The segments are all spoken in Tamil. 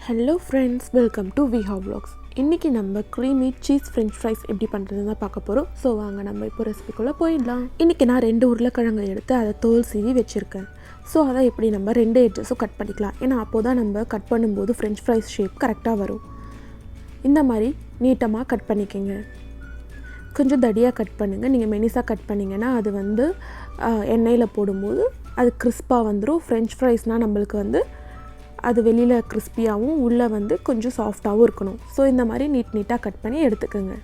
Hello friends, welcome to Viha vlogs. இன்னைக்கு நம்ம creamy cheese french fries எப்படி பண்றதுன்னு பார்க்க போறோம். சோ வாங்க நம்ம இப்போ ரெசிபிக்குள்ள போயிடலாம். இன்னைக்கு நான் 2 உருளைக்கிழங்கு எடுத்து அதை தோல் சீவி வெச்சிருக்கேன். சோ அதை எப்படி நம்ம 2 எட்ஜஸும் கட் பண்ணிக்கலாம். ஏனா அப்போதான் நம்ம கட் பண்ணும்போது french fries ஷேப் கரெக்ட்டா வரும். இந்த மாதிரி நீட்டமா கட் பண்ணிக்கங்க. கொஞ்சம் தடியா கட் பண்ணுங்க. நீங்க மெலிசா கட் பண்ணீங்கனா அது வந்து எண்ணெயில போடும்போது அது கிறிஸ்பா வந்துரும். french friesனா நமக்கு அது வெளியில கிறிஸ்பியாவும் உள்ள கொஞ்சம் சாஃப்ட்டாவும் இருக்கணும். சோ இந்த மாதிரி நீட்டா கட் பண்ணி எடுத்துக்கங்க.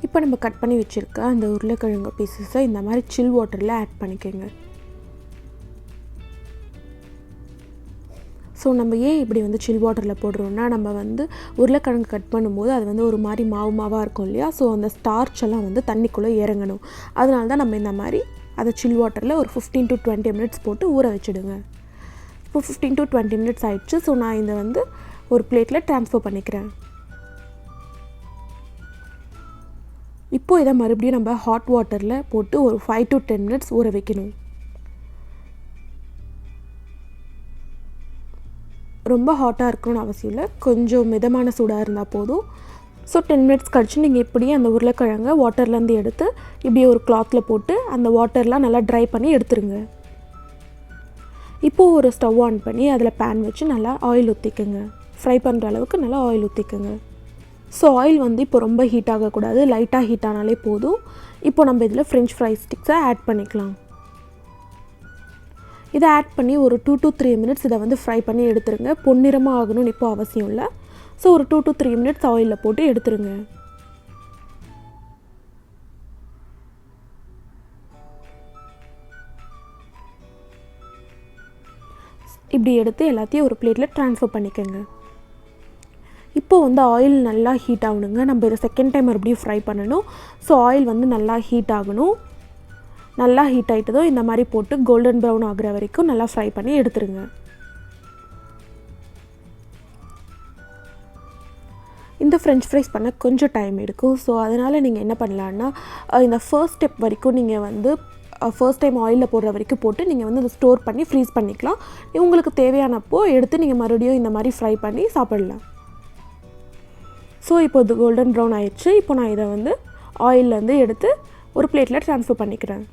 இப்போ நம்ம கட் பண்ணி வச்சிருக்க அந்த உருளைக்கிழங்கு பீசஸை இந்த மாதிரி சில் வாட்டர்ல ஆட் பண்ணிக்கங்க. சோ நம்ம ஏன் இப்படி சில் வாட்டர்ல போடுறோம்னா நம்ம உருளைக்கிழங்கு கட் பண்ணும்போது அது ஒரு மாதிரி மாவா இருக்கும் இல்லையா. சோ அந்த ஸ்டார்ச் எல்லாம் தண்ணிக்குள்ள இறங்கணும். அதனால தான் நம்ம இந்த மாதிரி அத சில் வாட்டர்ல ஒரு 15 to 20 minutes போட்டு ஊற வெச்சிடுங்க. இப்போ 15 to 20 minutes ஆயிடுச்சு. சோ நான் இத ஒரு பிளேட்ல ட்ரான்ஸ்ஃபர் பண்ணிக்கிறேன். இப்போ இத மறுபடியும் நம்ம ஹாட் வாட்டர்ல போட்டு ஒரு 5 to 10 minutes ஊற வைக்கணும். ரொம்ப ஹாட்டா இருக்கணும்னு அவசியம் இல்ல. கொஞ்சம் மிதமான சூடா இருந்தா போதும். சோ 10 minutes கழிச்சு நீங்க இப்படியே அந்த உருளைக்கிழங்கை வாட்டர்ல இருந்து எடுத்து இப்படி ஒரு கிளாத்ல போட்டு அந்த வாட்டர்லாம் நல்லா dry பண்ணி எடுத்துருங்க. இப்போ ஒரு ஸ்டவ் ஆன் பண்ணி அதுல pan வச்சு நல்லா ஆயில் ஊத்திக்கங்க. ஃப்ரை பண்ற அளவுக்கு நல்லா ஆயில் ஊத்திக்கங்க. சோ ஆயில் இப்போ ரொம்ப ஹீட் ஆக கூடாது. லைட்டா ஹீட் ஆனாலே போதும். இப்போ நம்ம இதல french fry sticks ஆட் பண்ணிக்கலாம். இத ஆட் பண்ணி ஒரு 2 to 3 minutes இத ஃப்ரை பண்ணி எடுத்துருங்க. பொன்னிறமா ஆகணும்னு இப்போ அவசியம் இல்ல. சோ ஒரு 2 to 3 minutes ஆயில்ல போட்டு எடுத்துருங்க. இப்படி எடுத்து எல்லாத்தையும் ஒரு பிளேட்ல ட்ரான்ஸ்ஃபர் பண்ணிக்கங்க. இப்போ ஆயில் நல்லா ஹீட் ஆவணுங்க. நம்ம இத செகண்ட் டைம் மறுபடியும் ஃப்ரை பண்ணனும். சோ ஆயில் நல்லா ஹீட் ஆகணும். நல்லா ஹீட் ஆயிட்டதோ இந்த மாதிரி போட்டு கோல்டன் பிரவுன் ஆகுற வரைக்கும் நல்லா ஃப்ரை பண்ணி எடுத்துருங்க. இந்த french fries பண்ண கொஞ்சம் டைம் எடுக்கும். சோ அதனால நீங்க என்ன பண்ணலாம்னா இந்த ஃபர்ஸ்ட் ஸ்டெப் வரைக்கும் நீங்க ஃபர்ஸ்ட் டைம் ஆயில்ல போடுற வரைக்கும் போட்டு நீங்க அத ஸ்டோர் பண்ணி ஃப்ரீஸ் பண்ணிக்கலாம். உங்களுக்கு தேவையானப்போ எடுத்து நீங்க மறுபடியும் இந்த மாதிரி ஃப்ரை பண்ணி சாப்பிடலாம். சோ இப்போ இது கோல்டன் பிரவுன் ஆயிடுச்சு. இப்போ நான் இத ஆயில்ல இருந்து எடுத்து ஒரு பிளேட்ல ட்ரான்ஸ்ஃபர் பண்ணிக்கிறேன்.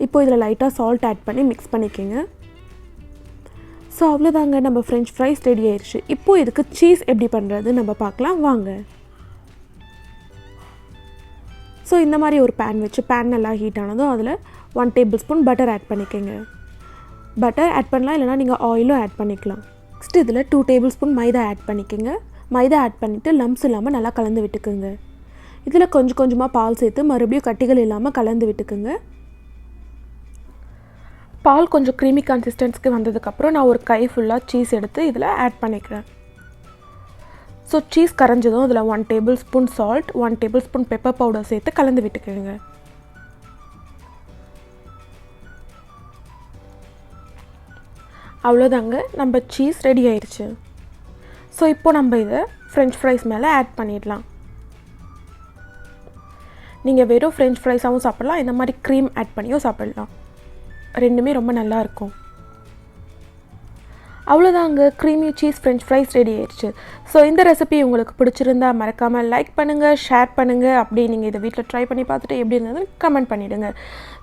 இப்போ இதல லைட்டா salt ஆட் பண்ணி mix பண்ணிக்கங்க. சோ அவ்வளவுதாங்க நம்ம french fries ரெடி ஆயிருச்சு. இப்போ இதுக்கு சீஸ் எப்படி பண்றது நம்ம பார்க்கலாம் வாங்க. சோ இந்த மாதிரி ஒரு pan வச்சு pan நல்லா ஹீட் ஆனதும் அதுல 1 tablespoon பட்டர் ஆட் பண்ணிக்கங்க. பட்டர் ஆட் பண்ணலாம் இல்லனா நீங்க ஆயிலும் ஆட் பண்ணிக்கலாம். நெக்ஸ்ட் இதுல 2 tablespoon மைதா ஆட் பண்ணிக்கங்க. மைதா ஆட் பண்ணிட்டு லம்ப்ஸ் இல்லாம நல்லா கலந்து விட்டுக்கங்க. இதுல கொஞ்சமா பால் சேர்த்து மறுபடியும் கட்டிகள் இல்லாம கலந்து விட்டுக்கங்க. பால் கொஞ்சம் creamy consistency வந்ததுக்கு அப்புறம் நான் ஒரு கை ஃபுல்லா சீஸ் எடுத்து இதல ஆட் பண்ணிக்கிறேன். சோ சீஸ் கரஞ்சதும் அதுல 1 tablespoon salt, 1 tablespoon pepper powder சேர்த்து கலந்து விட்டுக்கங்க. அவ்வளவுதாங்க நம்ம சீஸ் ரெடி ஆயிருச்சு. சோ இப்போ நம்ம இத french fries மேல ஆட் பண்ணிடலாம். நீங்க வெறும் french fries ஆவும் சாப்பிடலாம். இந்த மாதிரி cream ஆட் பண்ணியும் சாப்பிடலாம். ரெண்டுமே ரொம்ப நல்லா இருக்கும். அவ்வளவுதாங்க creamy cheese french fries ready ஆயிருச்சு. சோ இந்த ரெசிபி உங்களுக்கு பிடிச்சிருந்தா மறக்காம லைக் பண்ணுங்க, ஷேர் பண்ணுங்க. அப்படியே நீங்க இத வீட்ல ட்ரை பண்ணி பார்த்துட்டு எப்படி இருந்ததுன்னு கமெண்ட் பண்ணிடுங்க.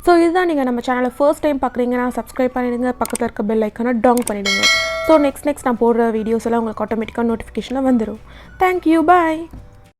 சோ இதுதான் நீங்க நம்ம சேனலை ஃபர்ஸ்ட் டைம் பார்க்கறீங்கன்னா Subscribe பண்ணிடுங்க. பக்கத்துல இருக்க பெல் ஐகானை டங் பண்ணிடுங்க. சோ நெக்ஸ்ட் நான் போடுற வீடியோஸ் எல்லாம் உங்களுக்கு ஆட்டோமேட்டிக்கா நோட்டிஃபிகேஷன்ல வந்துரும். Thank you. Bye.